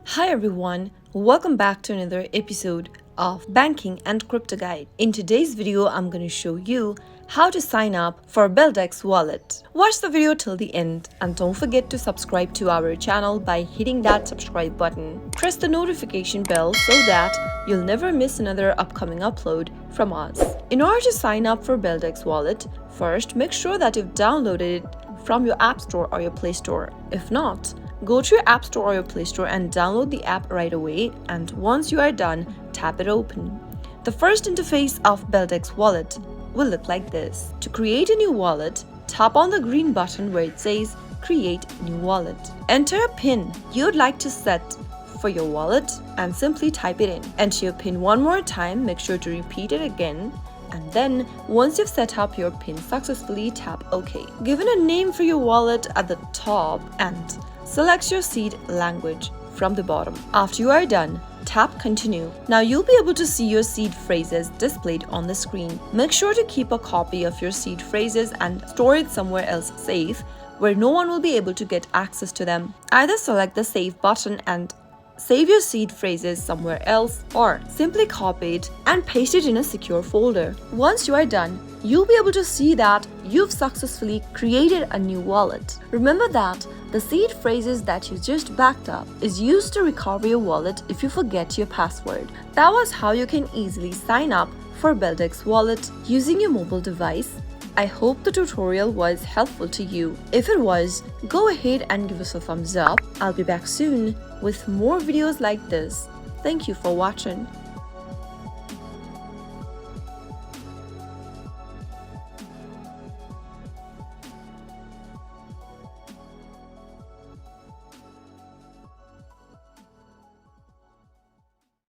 Hi everyone, welcome back to another episode of Banking and Crypto Guide. In today's video, I'm going to show you how to sign up for Beldex wallet. Watch the video till the end and don't forget to subscribe to our channel by hitting that subscribe button. Press the notification bell so that you'll never miss another upcoming upload from us. In order to sign up for Beldex wallet, first make sure that you've downloaded it from your App Store or your Play Store. If not, go to your App Store or your Play Store and download the app right away, and once you are done, tap it open. The first interface of Beldex wallet will look like this. To create a new wallet, tap on the green button where it says Create New Wallet. Enter a PIN you'd like to set for your wallet and simply type it in. Enter your PIN one more time, make sure to repeat it again, and then once you've set up your PIN successfully, tap OK. Give it a name for your wallet at the top and select your seed language from the bottom. After you are done, tap Continue. Now you'll be able to see your seed phrases displayed on the screen. Make sure to keep a copy of your seed phrases and store it somewhere else safe where no one will be able to get access to them. Either select the Save button and save your seed phrases somewhere else, or simply copy it and paste it in a secure folder. Once you are done, you'll be able to see that you've successfully created a new wallet. Remember that the seed phrases that you just backed up is used to recover your wallet if you forget your password. That was how you can easily sign up for Beldex wallet using your mobile device. I hope the tutorial was helpful to you. If it was, go ahead and give us a thumbs up. I'll be back soon with more videos like this. Thank you for watching.